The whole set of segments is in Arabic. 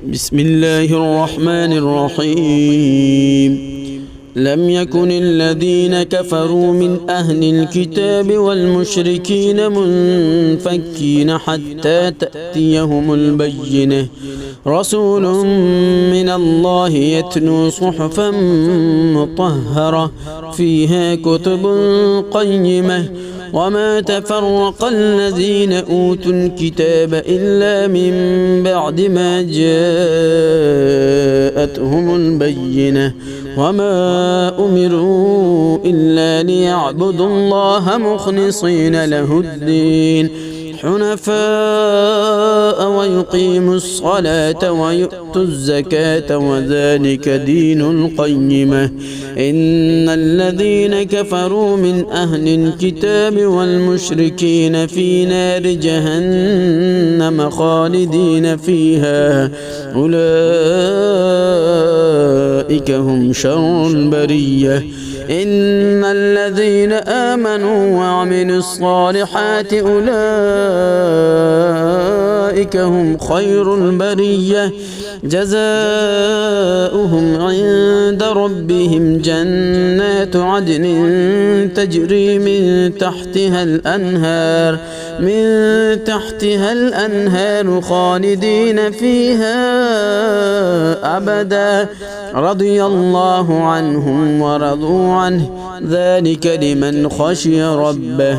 بسم الله الرحمن الرحيم. لم يكن الذين كفروا من أهل الكتاب والمشركين منفكين حتى تأتيهم البينة، رسول من الله يتلو صحفا مطهرة فيها كتب قيمة، وما تفرق الذين أوتوا الكتاب إلا من بعد ما جاءتهم البينة، وما أمروا إلا ليعبدوا الله مخلصين له الدين حنفاء ويقيموا الصلاة ويؤتوا الزكاة وذلك دين القيمة. إن الذين كفروا من أهل الكتاب والمشركين في نار جهنم خالدين فيها، أولئك هم شر البرية. إن الذين آمنوا وعملوا الصالحات أولئك هم خير البرية، جزاؤهم عند ربهم جنات عدن تجري من تحتها الأنهار خالدين فيها أبدا، رضي الله عنهم ورضوا عنه، ذلك لمن خشي ربه.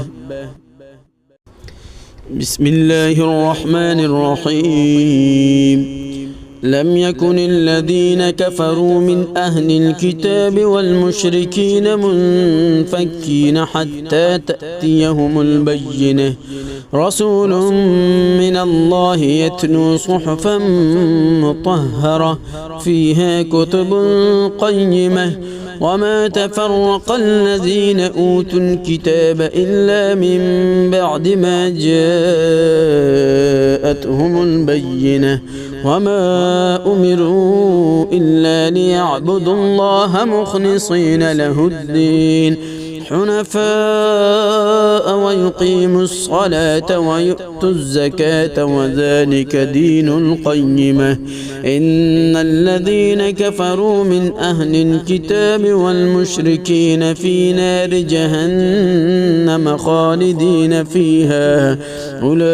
بسم الله الرحمن الرحيم. لم يكن الذين كفروا من أهل الكتاب والمشركين منفكين حتى تأتيهم البينة، رسول من الله يتلو صحفا مطهرة فيها كتب قيمة، وما تفرق الذين أوتوا الكتاب إلا من بعد ما جاءتهم البينة، وما أمروا إلا ليعبدوا الله مخلصين له الدين حنفاء ويقيموا الصلاة ويؤتوا الزكاة وذلك دين القيمة. إن الذين كفروا من أهل الكتاب والمشركين في نار جهنم خالدين فيها، أولئك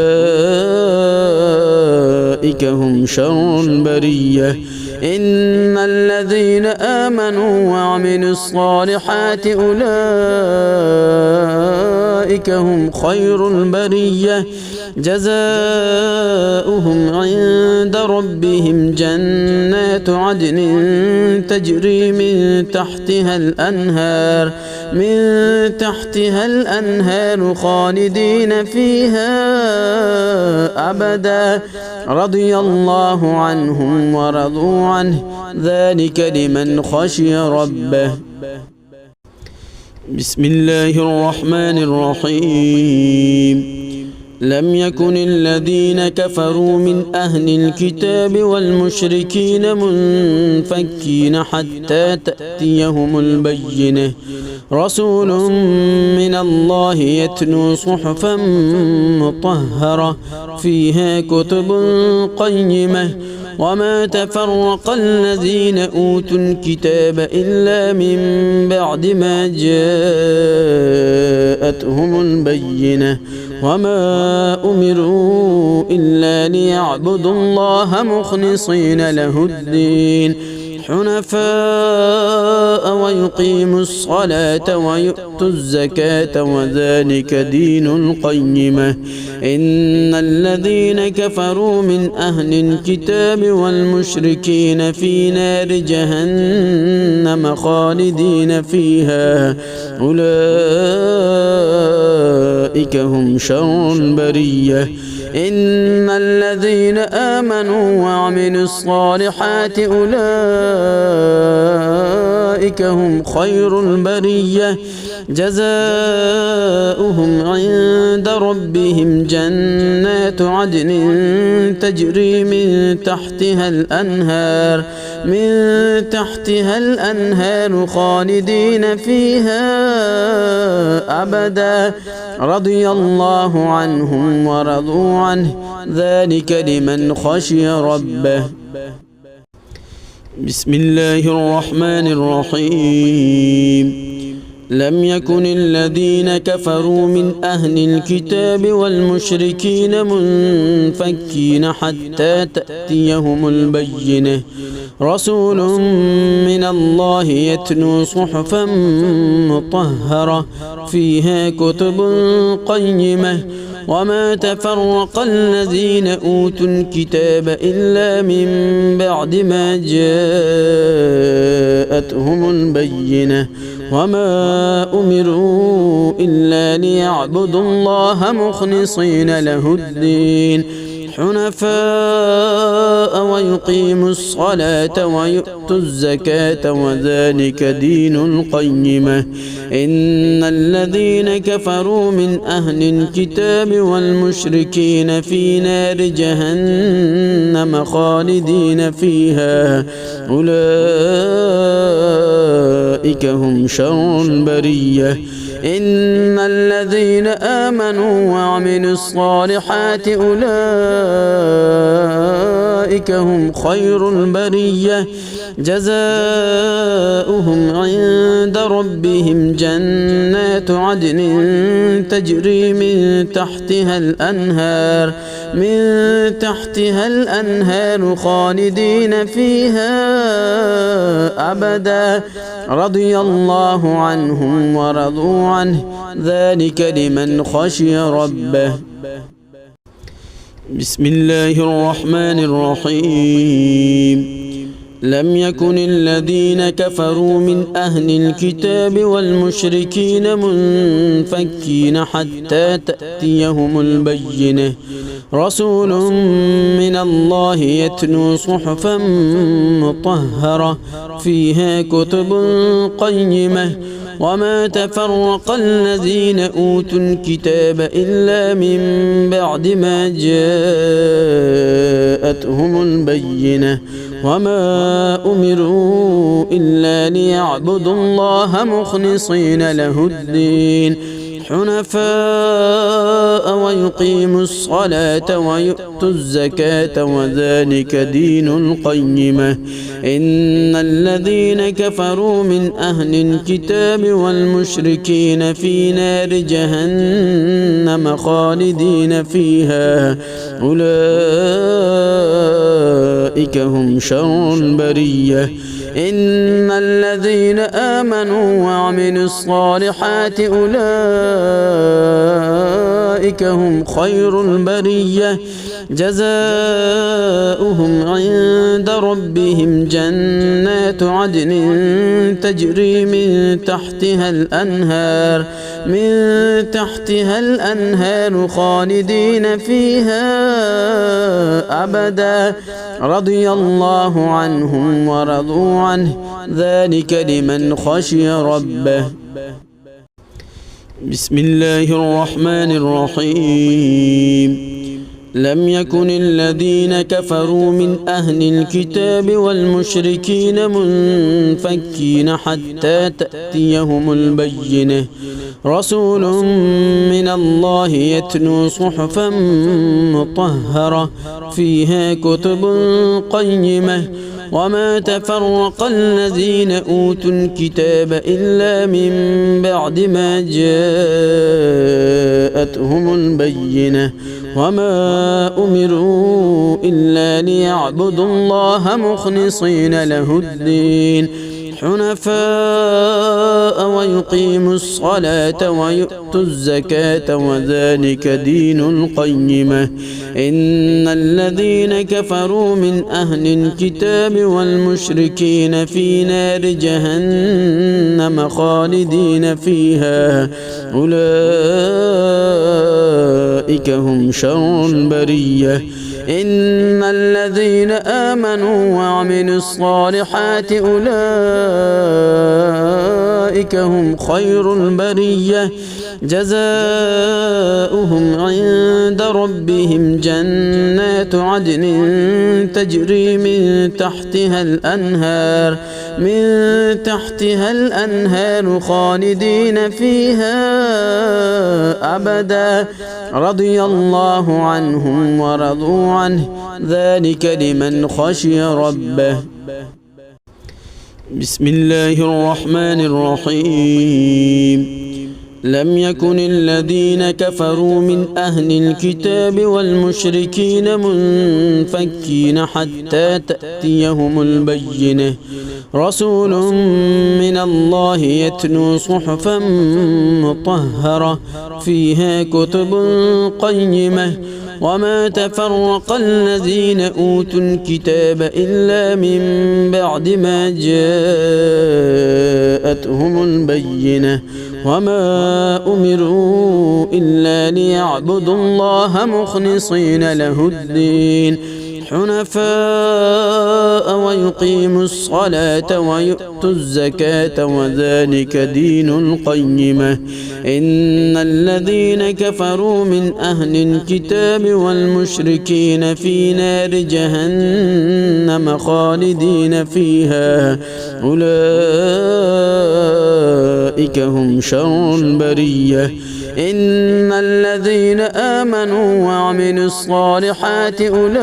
هم شر البرية. إن الذين آمنوا وعملوا الصالحات أولئك هم خير البرية، جزاؤهم عند ربهم جنات عدن تجري من تحتها الأنهار خالدين فيها أبدا، رضي الله عنهم ورضوا عنه، ذلك لمن خشي ربه. بسم الله الرحمن الرحيم. لم يكن الذين كفروا من أهل الكتاب والمشركين منفكين حتى تأتيهم البينة، رسول من الله يتلو صحفا مطهرة فيها كتب قيمة، وما تفرق الذين أوتوا الكتاب إلا من بعد ما جاءتهم البينة، وما أمروا إلا ليعبدوا الله مخلصين له الدين حنفاء ويقيموا الصلاة ويؤتوا الزكاة وذلك دين القيمة. إن الذين كفروا من أهل الكتاب والمشركين في نار جهنم خالدين فيها، أولئك هم شر البرية. إن الذين آمنوا وعملوا الصالحات أولئك أولئك هم خير البرية جزاؤهم عند ربهم جنات عدن تجري من تحتها الأنهار خالدين فيها أبدا رضي الله عنهم ورضوا عنه ذلك لمن خشي ربه. بسم الله الرحمن الرحيم. لم يكن الذين كفروا من أهل الكتاب والمشركين منفكين حتى تأتيهم البينة رسول من الله يتلو صحفا مطهرة فيها كتب قيمة وما تفرق الذين أوتوا الكتاب إلا من بعد ما جاءتهم البينة وما أمروا إلا ليعبدوا الله مخلصين له الدين حنفاء ويقيموا الصلاة ويؤتوا الزكاة وذلك دين القيمة إن الذين كفروا من أهل الكتاب والمشركين في نار جهنم خالدين فيها أولئك هم شر البرية إن الذين آمنوا وعملوا الصالحات أولئك هم خير البرية جزاؤهم عند ربهم جنات عدن تجري من تحتها الأنهار خالدين فيها أبدا رضي الله عنهم ورضوا عنه ذلك لمن خشي ربه. بسم الله الرحمن الرحيم. لم يكن الذين كفروا من أهل الكتاب والمشركين منفكين حتى تأتيهم البينة رسول من الله يتلو صحفا مطهرة فيها كتب قيمة وما تفرق الذين أوتوا الكتاب إلا من بعد ما جاءتهم البينة وما أمروا إلا ليعبدوا الله مخلصين له الدين حنفاء ويقيموا الصلاة ويؤتوا الزكاة وذلك دين القيمة إن الذين كفروا من أهل الكتاب والمشركين في نار جهنم خالدين فيها أولئك هم شر البرية إن الذين آمنوا وعملوا الصالحات أولئك هم خير البرية جزاؤهم عند ربهم جنات عدن تجري من تحتها الأنهار خالدين فيها أبدا رضي الله عنهم ورضوا عنه ذلك لمن خشي ربه. بسم الله الرحمن الرحيم. لم يكن الذين كفروا من أهل الكتاب والمشركين منفكين حتى تأتيهم البينة رسول من الله يتلو صحفا مطهرة فيها كتب قيمة وما تفرق الذين أوتوا الكتاب إلا من بعد ما جاءتهم البينة وما أمروا إلا ليعبدوا الله مخلصين له الدين حنفاء ويقيموا الصلاة ويؤتوا الزكاة وذلك دين القيمة إن الذين كفروا من أهل الكتاب والمشركين في نار جهنم خالدين فيها أولئك هم شر البرية إن الذين آمنوا وعملوا الصالحات أولئك هم خير البرية جزاؤهم عند ربهم جنات عدن تجري من تحتها الأنهار خالدين فيها أبدا رضي الله عنهم ورضوا عنه ذلك لمن خشي ربه. بسم الله الرحمن الرحيم. لم يكن الذين كفروا من أهل الكتاب والمشركين منفكين حتى تأتيهم البينة رسول من الله يتلو صحفا مطهرة فيها كتب قيمة وما تفرق الذين أوتوا الكتاب إلا من بعد ما جاءتهم البينة وما أمروا إلا ليعبدوا الله مخلصين له الدين حنفاء ويقيموا الصلاة ويؤتوا الزكاة وذلك دين القيمة. إن الذين كفروا من أهل الكتاب والمشركين في نار جهنم خالدين فيها أولئك هم شر البرية. إن الذين آمنوا وعملوا الصالحات أولئك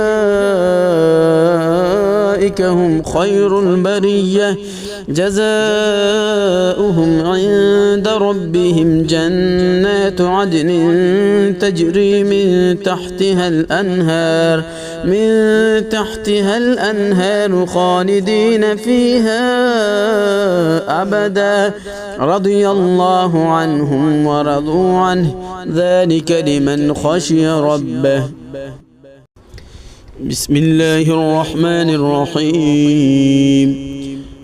هم خير البرية جزاؤهم عند ربهم جنات عدن تجري من تحتها الأنهار خالدين فيها أبدا رضي الله عنهم ورضوا عنه ذلك لمن خشي ربه. بسم الله الرحمن الرحيم.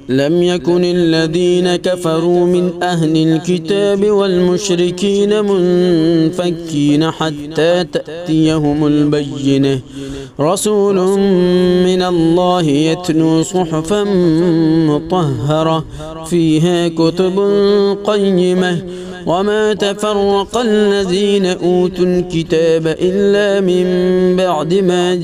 لم يكن الذين كفروا من أهل الكتاب والمشركين منفكين حتى تأتيهم البينة رسول من الله يتلو صحفا مطهرة فيها كتب قيمة وما تفرق الذين أوتوا الكتاب إلا من بعد ما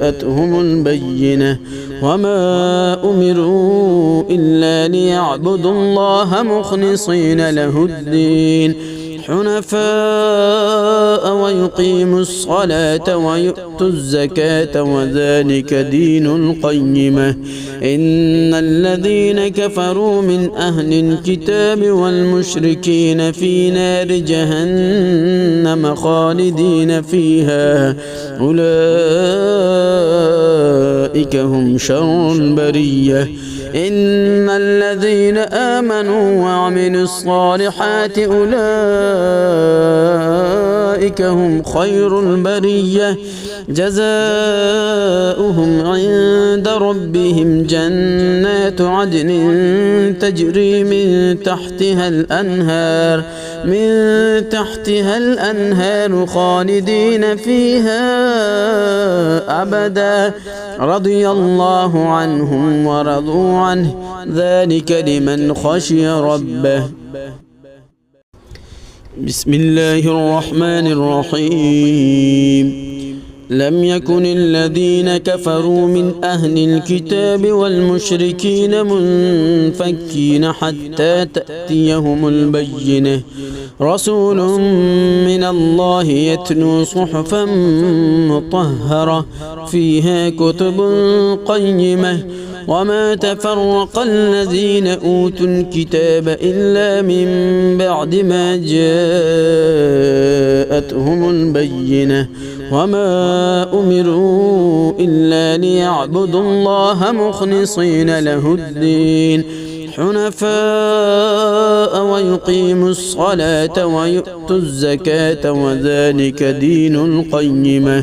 جاءتهم البينة وما أمروا إلا ليعبدوا الله مخلصين له الدين حنفاء ويقيموا الصلاة ويؤتوا الزكاة وذلك دين القيمة. إن الذين كفروا من أهل الكتاب والمشركين في نار جهنم خالدين فيها أولئك هم شر البرية. إن الذين آمنوا وعملوا الصالحات أولئك هم خير البرية جزاؤهم عند ربهم جنات عدن تجري من تحتها الأنهار خالدين فيها أبدا رضي الله عنهم ورضوا عنه ذلك لمن خشي ربه. بسم الله الرحمن الرحيم. لم يكن الذين كفروا من أهل الكتاب والمشركين منفكين حتى تأتيهم البينة رسول من الله يتلو صحفا مطهرة فيها كتب قيمة وما تفرق الذين أوتوا الكتاب إلا من بعد ما جاءتهم البينة وما أمروا إلا ليعبدوا الله مخلصين له الدين حنفاء ويقيموا الصلاة ويؤتوا الزكاة وذلك دين القيمة.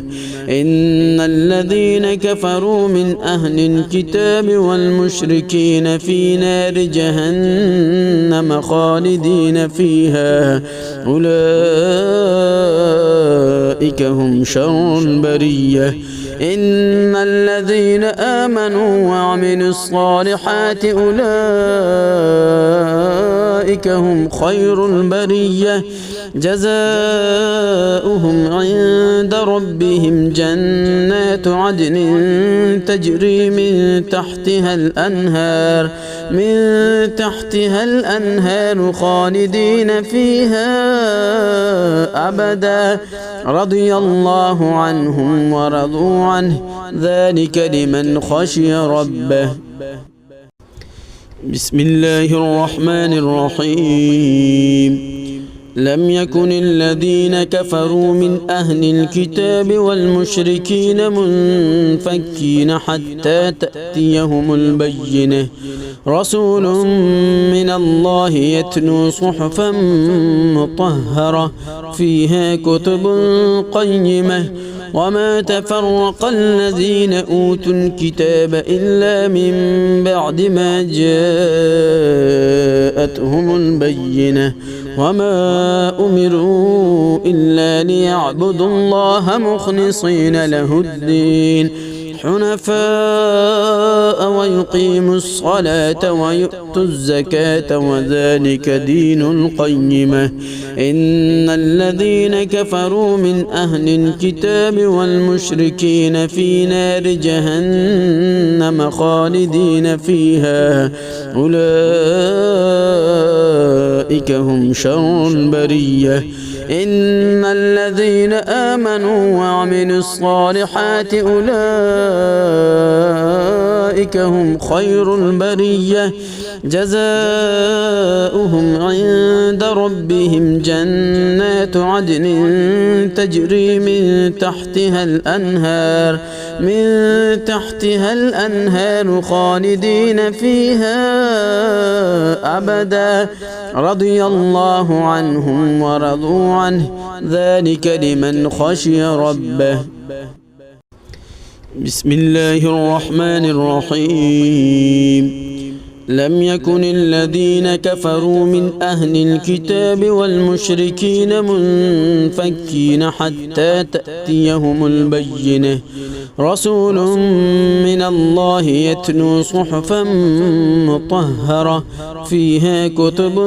إن الذين كفروا من أهل الكتاب والمشركين في نار جهنم خالدين فيها أولئك أولئك هم شر البرية إن الذين آمنوا وعملوا الصالحات أولئك هم خير البرية جزاؤهم عند ربهم جنات عدن تجري من تحتها الأنهار خالدين فيها أبدا رضي الله عنهم ورضوا عنه ذلك لمن خشي ربه. بسم الله الرحمن الرحيم. لم يكن الذين كفروا من أهل الكتاب والمشركين منفكين حتى تأتيهم البينة رسول من الله يتلو صحفا مطهرة فيها كتب قيمة وما تفرق الذين أوتوا الكتاب إلا من بعد ما جاءتهم البينة وما أمروا إلا ليعبدوا الله مخلصين له الدين حنفاء ويقيموا الصلاة ويؤتوا الزكاة وذلك دين القيمة إن الذين كفروا من أهل الكتاب والمشركين في نار جهنم خالدين فيها أولئك هم شر البرية إن الذين آمنوا وعملوا الصالحات أولئك هم خير البرية جزاؤهم عند ربهم جنات عدن تجري من تحتها الأنهار خالدين فيها أبدا رضي الله عنهم ورضوا عنه ذلك لمن خشي ربه. بسم الله الرحمن الرحيم. لم يكن الذين كفروا من أهل الكتاب والمشركين منفكين حتى تأتيهم البينة رسول من الله يتلو صحفا مطهرة فيها كتب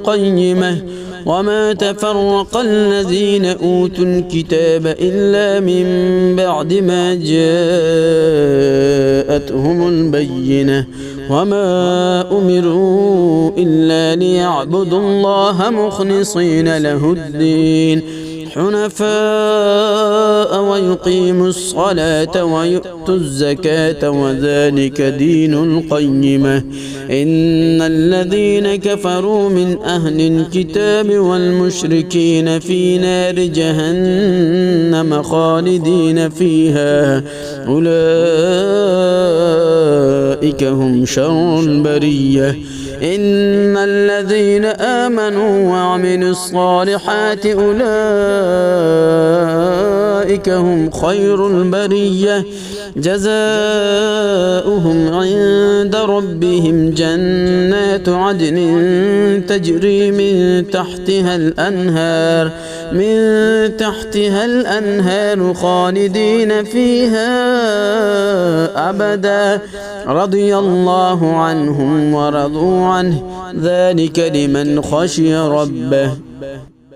قيمة وما تفرق الذين أوتوا الكتاب إلا من بعد ما جاءتهم البينة وما أمروا إلا ليعبدوا الله مخلصين له الدين حنفاء ويقيموا الصلاة ويؤتوا الزكاة وذلك دين القيمة إن الذين كفروا من أهل الكتاب والمشركين في نار جهنم خالدين فيها أولئك هم شر البرية إن الذين آمنوا وعملوا الصالحات أولئك هم خير البرية جزاؤهم عند ربهم جنات عدن تجري من تحتها الأنهار خالدين فيها أبدا رضي الله عنهم ورضوا عنه ذلك لمن خشي ربه.